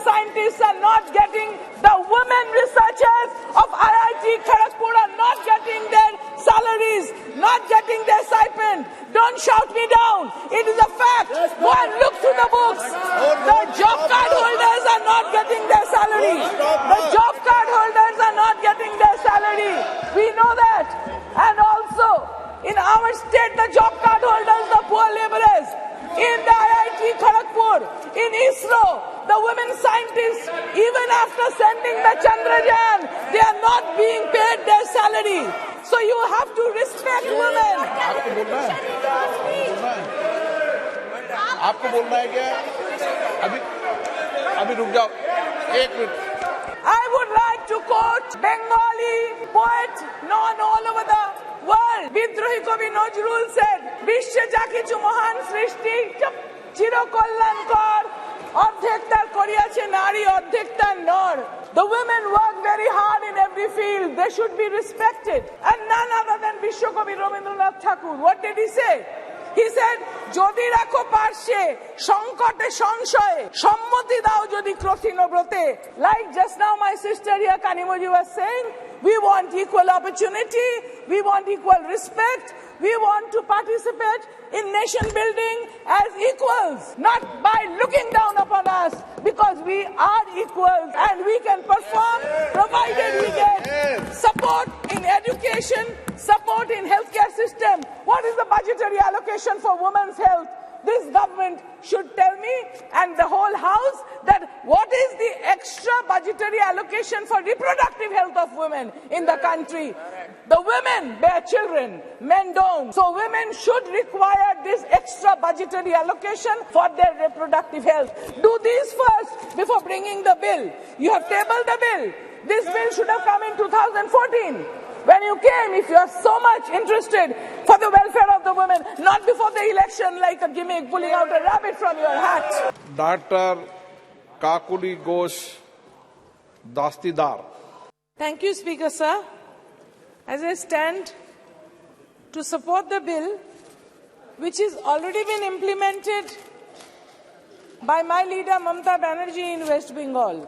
scientists are not getting, the women researchers of IIT Kharagpur are not getting their salaries, not getting their stipend. Don't shout me down. It is a fact. Go and look through the books. The job card holders are not getting their salary. The job card holders are not getting their salary. We know that. And also, in our state, the job card holders, the poor laborers, in the IIT Kharagpur, in ISRO, the women scientists, even after sending the Chandrayaan, they are not being paid their salary. So you have to respect women. आपको बोलना है क्या? अभी रुक जाओ, 1 minute. I would like to quote Bengali poet known all over the world. Bidrohi Kavi Nazrul said, "Bishwe ja kichu mohan srishti chiro kolyankor ordhektar koriyache nari ordhektar nor." The women work very hard in every field. They should be respected. And none other than Vishwakavi Rabindranath Thakur. What did he say? He said, "Jodi rakho parshe, sankote sanshaye, sammati dao jodi krothino brote." Like just now my sister here, Kanimoji, was saying, we want equal opportunity, we want equal respect, we want to participate in nation building as equals, not by looking down upon us, because we are equals and we can perform provided we get support in education, support in healthcare system. What is the budgetary allocation for women's health? This government should tell me and the whole house that what is the extra budgetary allocation for reproductive health of women in the country. The women bear children, men don't. So women should require this extra budgetary allocation for their reproductive health. Do these first before bringing the bill. You have tabled the bill. This bill should have come in 2014. When you came, if you are so much interested for the welfare of the women, not before the election like a gimmick pulling out a rabbit from your hat. Dr. Kakoli, Ghosh, Dastidar. Thank you, Speaker, sir. As I stand to support the bill, which has already been implemented by my leader Mamata Banerjee in West Bengal.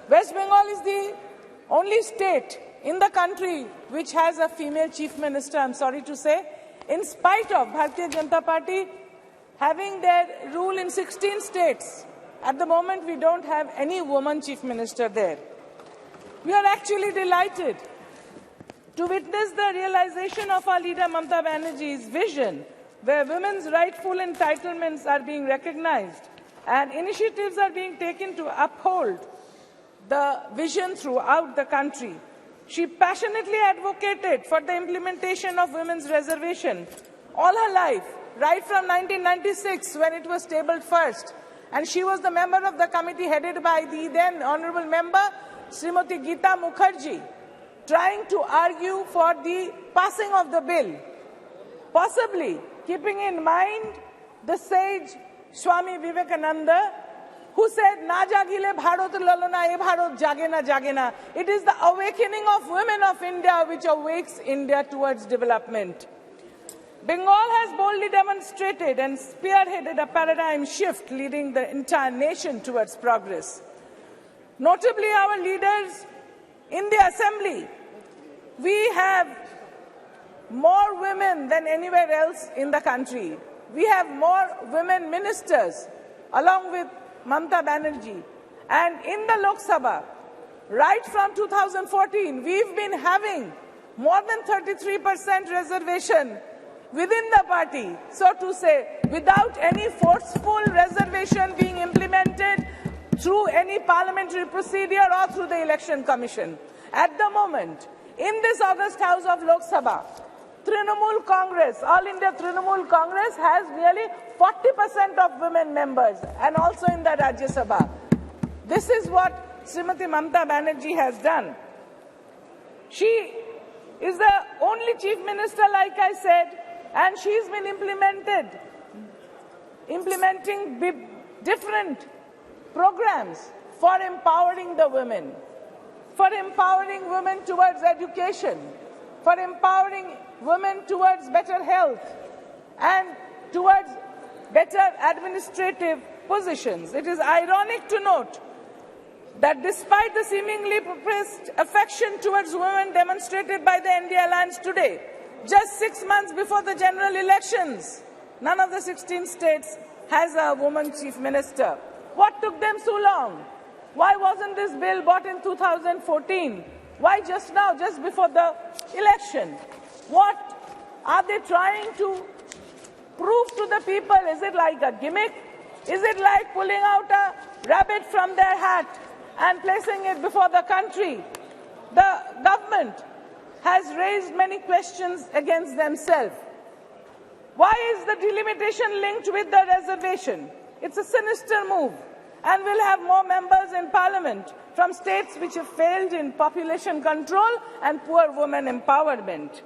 West Bengal is the only state in the country which has a female chief minister, I'm sorry to say, in spite of Bharatiya Janata Party having their rule in 16 states. At the moment, we don't have any woman chief minister there. We are actually delighted to witness the realization of our leader Mamata Banerjee's vision, where women's rightful entitlements are being recognized and initiatives are being taken to uphold the vision throughout the country. She passionately advocated for the implementation of women's reservation all her life, right from 1996 when it was tabled first. And she was the member of the committee headed by the then honorable member, Srimati Geeta Mukherjee, trying to argue for the passing of the bill, possibly keeping in mind the sage Swami Vivekananda, who said, "Na jagile Bharat lalona, e Bharat jage na." It is the awakening of women of India which awakes India towards development. Bengal has boldly demonstrated and spearheaded a paradigm shift leading the entire nation towards progress. Notably, our leaders in the assembly, we have more women than anywhere else in the country. We have more women ministers, along with Mamata Banerjee. And in the Lok Sabha, right from 2014, we've been having more than 33% reservation within the party, so to say, without any forceful reservation being implemented through any parliamentary procedure or through the election commission. At the moment, in this August House of Lok Sabha, Trinamool Congress, All India Trinamool Congress has nearly 40% of women members, and also in the Rajya Sabha. This is what Srimati Mamata Banerjee has done. She is the only chief minister, like I said, and she's been implementing different programs for empowering the women, for empowering women towards education, for empowering women towards better health and towards better administrative positions. It is ironic to note that despite the seemingly professed affection towards women demonstrated by the NDA alliance today, just 6 months before the general elections, none of the 16 states has a woman chief minister. What took them so long? Why wasn't this bill brought in 2014? Why just now, just before the election? What are they trying to prove to the people? Is it like a gimmick? Is it like pulling out a rabbit from their hat and placing it before the country? The government has raised many questions against themselves. Why is the delimitation linked with the reservation? It's a sinister move and will have more members in parliament from states which have failed in population control and poor women empowerment.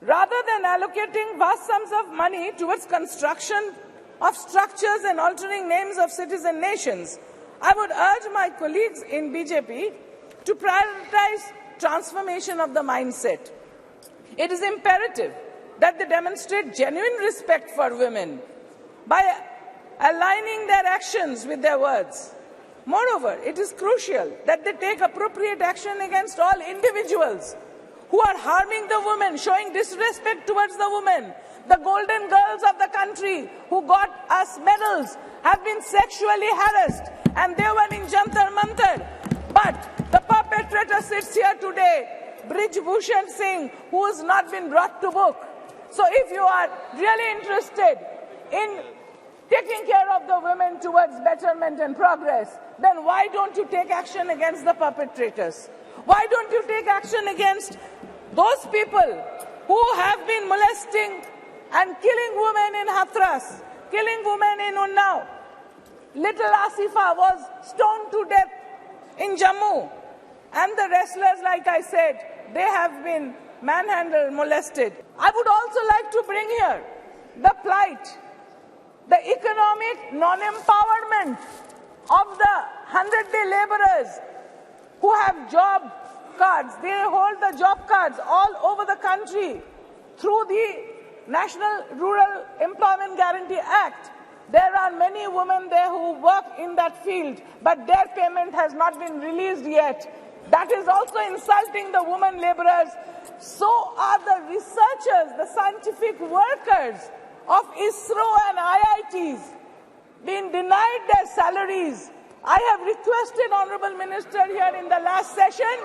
Rather than allocating vast sums of money towards construction of structures and altering names of citizen nations, I would urge my colleagues in BJP to prioritize transformation of the mindset. It is imperative that they demonstrate genuine respect for women by aligning their actions with their words. Moreover, it is crucial that they take appropriate action against all individuals who are harming the women, showing disrespect towards the women. The golden girls of the country who got us medals have been sexually harassed, and they were in Jantar Mantar. But the perpetrator sits here today, Brij Bhushan Singh, who has not been brought to book. So if you are really interested in taking care of the women towards betterment and progress, then why don't you take action against the perpetrators? Why don't you take action against those people who have been molesting and killing women in Hathras, killing women in Unnao? Little Asifa was stoned to death in Jammu. And the wrestlers, like I said, they have been manhandled, molested. I would also like to bring here the plight, the economic non-empowerment of the 100-day laborers who have job cards. They hold the job cards all over the country through the National Rural Employment Guarantee Act. There are many women there who work in that field, but their payment has not been released yet. That is also insulting the women laborers. So are the researchers, the scientific workers of ISRO and IITs being denied their salaries. I have requested Honorable Minister here in the last session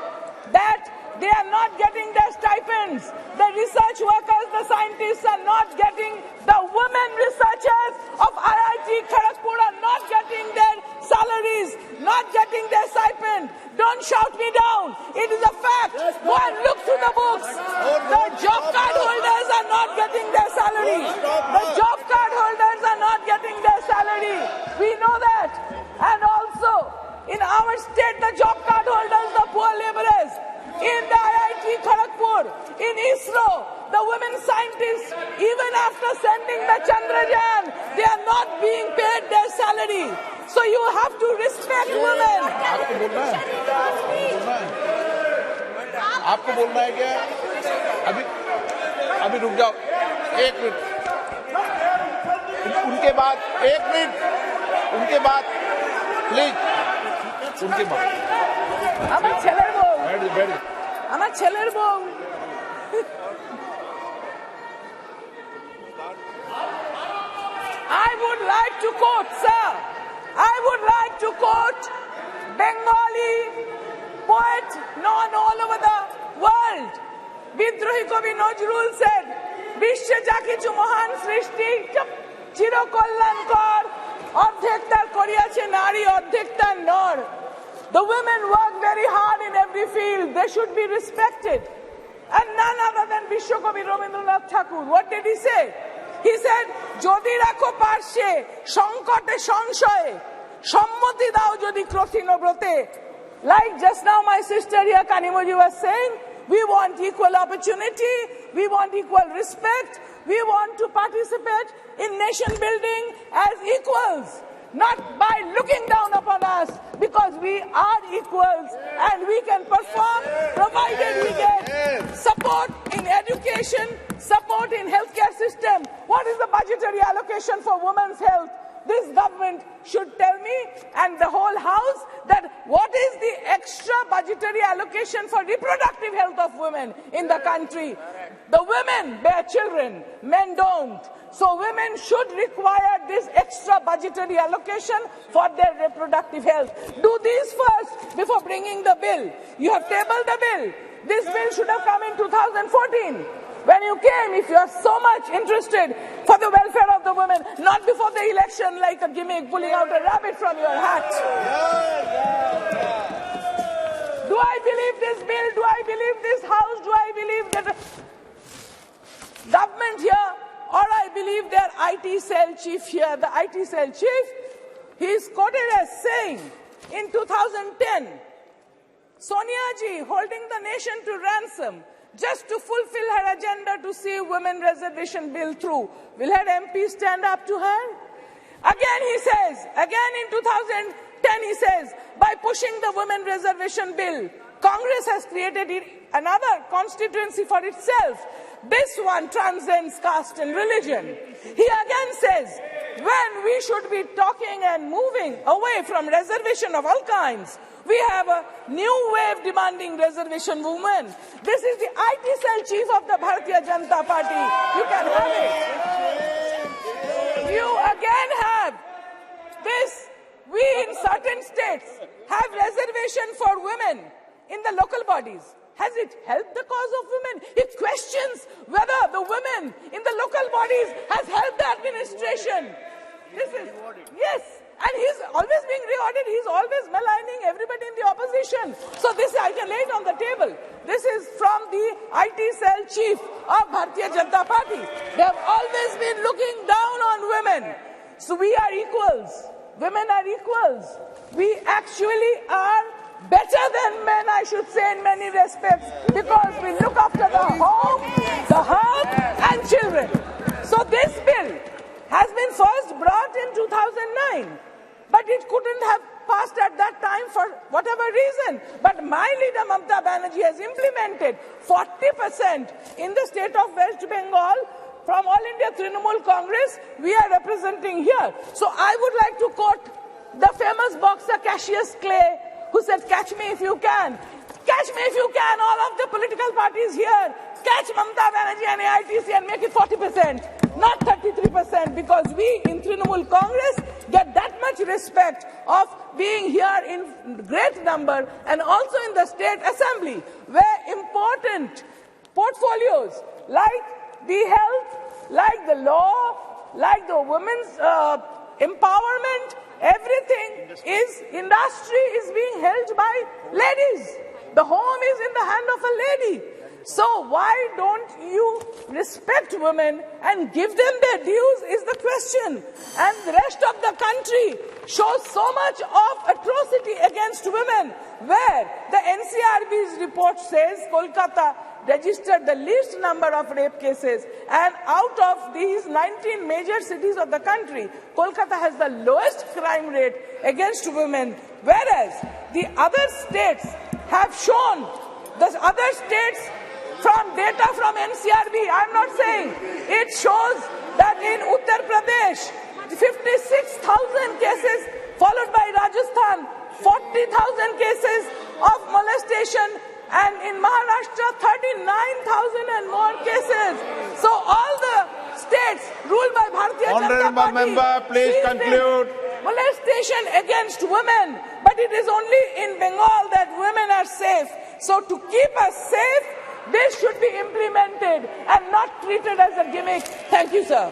that they are not getting their stipends. The research workers, the scientists are not getting, the women researchers of IIT Kharagpur are not getting their salaries, not getting their stipend. Don't shout me down. It is a fact. Go and look through the books. The job card holders are not getting their salary. The job card holders are not getting their salary. We know that. And also, in our state, the job card holders, the poor laborers, in the IIT Kharagpur, in ISRO, the women scientists, even after sending the Chandrayaan, they are not being paid their salary. So you have to respect women. आपको बोलना है क्या? अभी रुक जाओ, 1 minute. उनके बाद 1 minute, उनके बाद प्लीज, उनके बाद. আমার ছেলের বউ, बैठ. আমার ছেলের বউ। I would like to quote, sir. I would like to quote Bengali poet known all over the world. Bidrohi Kavi Nazrul said, "Bishwe ja kichu mohan srishti chiro kolyankor ordhektar koriyache nari ordhektar nor." The women work very hard in every field. They should be respected. And none other than Vishwakavi Rabindranath Thakur. What did he say? He said, "Jodi rakho parshe, sankote sanshaye, sammati dao jodi krotino brote." Like just now my sister here, Kanimoji, was saying, we want equal opportunity, we want equal respect, we want to participate in nation building as equals. Not by looking down upon us, because we are equals and we can perform provided we get support in education, support in healthcare system. What is the budgetary allocation for women's health? this government should tell me and the whole House that what is the extra budgetary allocation for reproductive health of women in the country. The women bear children, men don't. So women should require this extra budgetary allocation for their reproductive health. Do these first before bringing the bill. You have tabled the bill. This bill should have come in 2014. When you came, if you are so much interested for the welfare of the women, not before the election like a gimmick pulling out a rabbit from your hat. Do I believe this bill? Do I believe this House? Do I believe that government here? Or I believe their IT cell chief here? The IT cell chief, he is quoted as saying in 2010, Sonia ji holding the nation to ransom just to fulfill her agenda to see women reservation bill through. Will her MP stand up to her? Again he says, again in 2010 he says, by pushing the women reservation bill, Congress has created another constituency for itself. This one transcends caste and religion. He again says, when we should be talking and moving away from reservation of all kinds, we have a new wave demanding reservation movement. This is the IT cell chief of the Bharatiya Janata Party. You can have it. You again have this. We in certain states have reservation for women in the local bodies. Has it helped the cause of women? It questions whether the women in the local bodies has helped the administration. This is, yes. And he's always being rewarded. He's always maligning everybody in the opposition. So this I can lay it on the table. This is from the IT cell chief of Bharatiya Janata Party. They have always been looking down on women. So we are equals. Women are equals. We actually are better than men, I should say, in many respects, because we look after the home, the hearth, and children. So this bill has been first brought in 2009. But it couldn't have passed at that time for whatever reason. But my leader, Mamata Banerjee, has implemented 40% in the state of West Bengal from All India Trinamool Congress. We are representing here. So I would like to quote the famous boxer Cassius Clay, who said, catch me if you can. Catch me if you can, all of the political parties here. Catch Mamata Banerjee and AITC and make it 40%, not 33%, because we in Trinamool Congress get that much respect of being here in great number and also in the state assembly, where important portfolios like the health, like the law, like the women's empowerment, everything is, industry is being held by ladies. The home is in the hand of a lady. So why don't you respect women and give them their dues is the question. And the rest of the country shows so much of atrocity against women, where the NCRB's report says Kolkata registered the least number of rape cases, and out of these 19 major cities of the country, Kolkata has the lowest crime rate against women, whereas the other states have shown, the other states from data from NCRB, I'm not saying, it shows that in Uttar Pradesh, 56,000 cases, followed by Rajasthan, 40,000 cases of molestation, and in Maharashtra, 39,000 and more cases. So all the states ruled by Bharatiya Janata Party, member, please conclude. Molestation against women, but it is only in Bengal that women are safe. So to keep us safe, this should be implemented and not treated as a gimmick. Thank you, sir.